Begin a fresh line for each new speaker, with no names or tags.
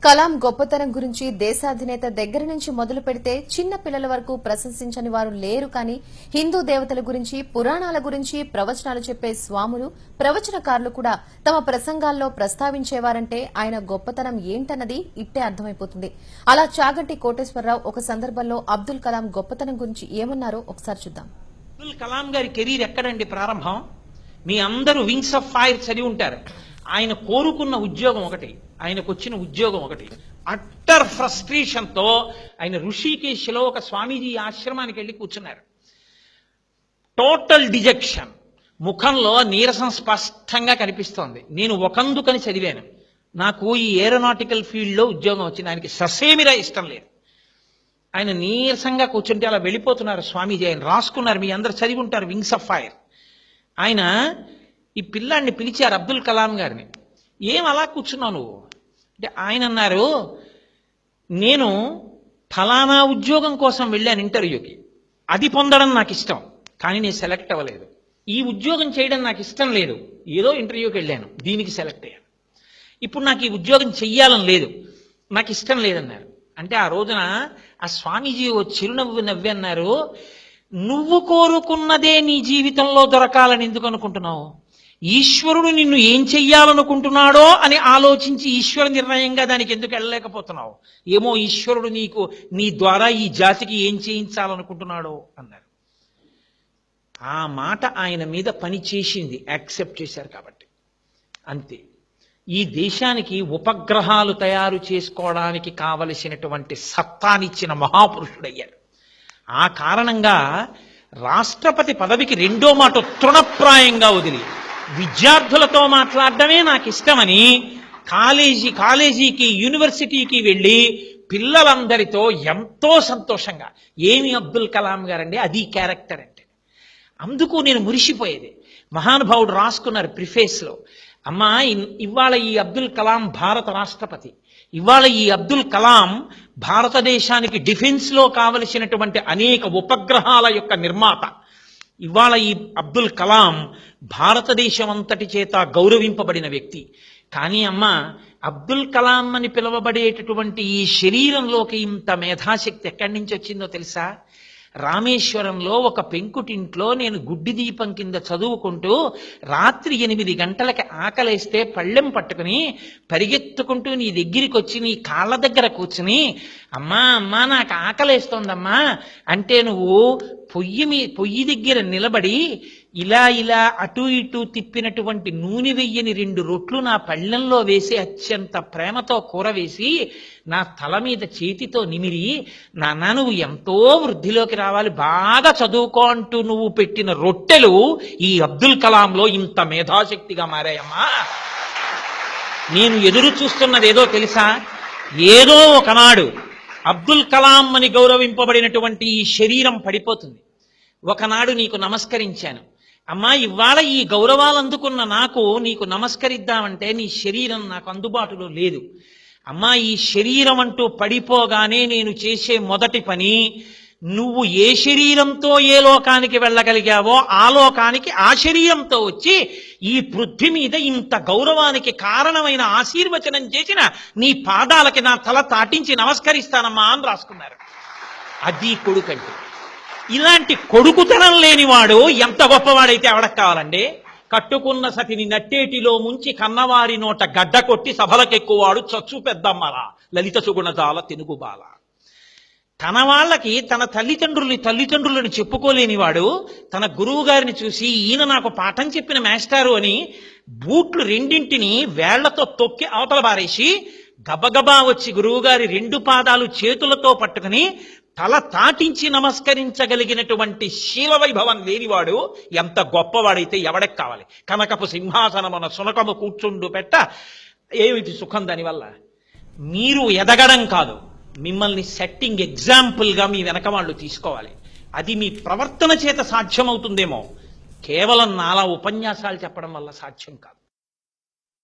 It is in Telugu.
కలాం గొప్పతనం గురించి దేశాధినేత దగ్గర నుంచి మొదలు పెడితే చిన్న పిల్లల వరకు ప్రశంసించని వారు లేరు. కానీ హిందూ దేవతల గురించి, పురాణాల గురించి ప్రవచనాలు చెప్పే స్వాములు, ప్రవచనకారులు కూడా తమ ప్రసంగాల్లో ప్రస్తావించేవారంటే ఆయన గొప్పతనం ఏంటన్నది ఇట్టే అర్థమైపోతుంది. అలా చాగంటి కోటేశ్వరరావు ఒక సందర్భంలో అబ్దుల్ కలాం గొప్పతనం గురించి ఏమన్నారో ఒకసారి చూద్దాం.
అబ్దుల్ కలాం గారి కెరీర్ ఎక్కడండి ప్రారంభం? మీ అందరూ వింగ్స్ ఆఫ్ ఫైర్ చదివి ఉంటారు. ఆయన కోరుకున్న ఉద్యోగం ఒకటి, ఆయనకు వచ్చిన ఉద్యోగం ఒకటి. అట్టర్ ఫ్రస్ట్రేషన్ తో ఆయన ఋషికేశ్లో ఒక స్వామీజీ ఆశ్రమానికి వెళ్ళి కూర్చున్నారు. టోటల్ డిజెక్షన్, ముఖంలో నీరసం స్పష్టంగా కనిపిస్తోంది. నేను ఒకందుకని చదివాను, నాకు ఈ ఏరోనాటికల్ ఫీల్డ్ లో ఉద్యోగం వచ్చింది. ఆయనకి ససేమిరా ఇష్టం లేదు. ఆయన నీరసంగా కూర్చుంటే అలా వెళ్ళిపోతున్నారు స్వామీజీ. ఆయన రాసుకున్నారు, మీ అందరు చదివి ఉంటారు వింగ్స్ ఆఫ్ ఫైర్. ఆయన ఈ పిల్లాడిని పిలిచారు, అబ్దుల్ కలాం గారిని. ఏం అలా కూర్చున్నావు నువ్వు అంటే ఆయన అన్నారు, నేను ఫలానా ఉద్యోగం కోసం వెళ్ళాను ఇంటర్వ్యూకి, అది పొందడం నాకు ఇష్టం, కానీ నేను సెలెక్ట్ అవ్వలేదు. ఈ ఉద్యోగం చేయడం నాకు ఇష్టం లేదు, ఏదో ఇంటర్వ్యూకి వెళ్ళాను, దీనికి సెలెక్ట్ అయ్యాను. ఇప్పుడు నాకు ఈ ఉద్యోగం చెయ్యాలని లేదు, నాకు ఇష్టం లేదన్నారు. అంటే ఆ రోజున ఆ స్వామీజీ ఓ చిరునవ్వు నవ్వి అన్నారు, నువ్వు కోరుకున్నదే నీ జీవితంలో దొరకాలని ఎందుకు అనుకుంటున్నావు? ఈశ్వరుడు నిన్ను ఏం చెయ్యాలనుకుంటున్నాడో అని ఆలోచించి ఈశ్వర నిర్ణయంగా దానికి ఎందుకు వెళ్ళలేకపోతున్నావు? ఏమో ఈశ్వరుడు నీకు నీ ద్వారా ఈ జాతికి ఏం చేయించాలనుకుంటున్నాడో అన్నారు. ఆ మాట ఆయన మీద పని చేసింది, యాక్సెప్ట్ చేశారు కాబట్టి. అంతే. ఈ దేశానికి ఉపగ్రహాలు తయారు చేసుకోవడానికి కావలసినటువంటి సత్తానిచ్చిన మహాపురుషుడయ్యారు. ఆ కారణంగా రాష్ట్రపతి పదవికి రెండో మాట తృణప్రాయంగా వదిలి విద్యార్థులతో మాట్లాడడమే నాకు ఇష్టమని కాలేజీకి యూనివర్సిటీకి వెళ్ళి పిల్లలందరితో ఎంతో సంతోషంగా, ఏమి అబ్దుల్ కలాం గారండి, అది క్యారెక్టర్ అంటే. అందుకు నేను మురిసిపోయేది. మహానుభావుడు రాసుకున్నారు ప్రిఫేస్లో, అమ్మా ఇవాళ ఈ అబ్దుల్ కలాం భారత రాష్ట్రపతి, ఇవాళ ఈ అబ్దుల్ కలాం భారతదేశానికి డిఫెన్స్లో కావలసినటువంటి అనేక ఉపగ్రహాల యొక్క నిర్మాత. ఇవాళ ఈ అబ్దుల్ కలాం భారతదేశం అంతటి చేత గౌరవింపబడిన వ్యక్తి. కానీ అమ్మ, అబ్దుల్ కలాం అని పిలువబడేటటువంటి ఈ శరీరంలోకి ఇంత మేధాశక్తి ఎక్కడి నుంచి వచ్చిందో తెలుసా? రామేశ్వరంలో ఒక పెంకుటింట్లో నేను గుడ్డి దీపం కింద చదువుకుంటూ రాత్రి 8 గంటలకి ఆకలేస్తే పళ్ళెం పట్టుకుని పరిగెత్తుకుంటూ నీ దగ్గరికి వచ్చి నీ కాళ్ళ దగ్గర కూర్చుని, అమ్మా అమ్మా నాకు ఆకలేస్తోందమ్మా అంటే నువ్వు పొయ్యి దగ్గర నిలబడి ఇలా ఇలా అటు ఇటు తిప్పినటువంటి నూనె వెయ్యని 2 రొట్లు నా పళ్ళెంలో వేసి అత్యంత ప్రేమతో కూర వేసి నా తల మీద చేతితో నిమిరి, నాన్న నువ్వు ఎంతో వృద్ధిలోకి రావాలి, బాగా చదువుకో అంటూ నువ్వు పెట్టిన రొట్టెలు ఈ అబ్దుల్ కలాంలో ఇంత మేధాశక్తిగా మారాయమ్మా. నేను ఎదురు చూస్తున్నది ఏదో తెలుసా? ఏదో ఒకనాడు అబ్దుల్ కలాం అని గౌరవింపబడినటువంటి ఈ శరీరం పడిపోతుంది. ఒకనాడు నీకు నమస్కరించాను, అమ్మా ఇవాళ ఈ గౌరవాలు అందుకున్న నాకు నీకు నమస్కరిద్దామంటే నీ శరీరం నాకు అందుబాటులో లేదు. అమ్మా ఈ శరీరం అంటూ పడిపోగానే నేను చేసే మొదటి పని, నువ్వు ఏ శరీరంతో ఏ లోకానికి వెళ్ళగలిగావో ఆ లోకానికి ఆ శరీరంతో వచ్చి ఈ పృథ్వీ మీద ఇంత గౌరవానికి కారణమైన ఆశీర్వచనం చేసిన నీ పాదాలకి నా తల తాటించి నమస్కరిస్తానమ్మా అని రాసుకున్నారు. అది కొడుకంటే. ఇలాంటి కొడుకుతనం లేనివాడు ఎంత గొప్పవాడైతే ఎవడకు కావాలండి? కట్టుకున్న సతిని నట్టేటిలో ముంచి కన్నవారి నోట గడ్డ కొట్టి సభలకెక్కువాడు చచ్చు పెద్దమ్మరా లలిత సుగుణజాల తెనుగుబాల. తన వాళ్ళకి తన తల్లిదండ్రులను చెప్పుకోలేనివాడు తన గురువు గారిని చూసి, ఈయన నాకు పాఠం చెప్పిన మాస్టారు అని బూట్లు 2 వేళ్లతో తొక్కి అవతల బారేసి గబగబా వచ్చి గురువుగారి 2 పాదాలు చేతులతో పట్టుకుని తల తాటించి నమస్కరించగలిగినటువంటి శీల వైభవం లేనివాడు ఎంత గొప్పవాడైతే ఎవడకి కావాలి? కనకపు సింహాసనమున సునకము కూర్చుండు పెట్ట ఏమిటి సుఖం దానివల్ల? మీరు ఎదగడం కాదు, మిమ్మల్ని సెట్టింగ్ ఎగ్జాంపుల్గా మీ వెనక వాళ్ళు తీసుకోవాలి. అది మీ ప్రవర్తన చేత సాధ్యమవుతుందేమో, కేవలం నాలా ఉపన్యాసాలు చెప్పడం వల్ల సాధ్యం కాదు.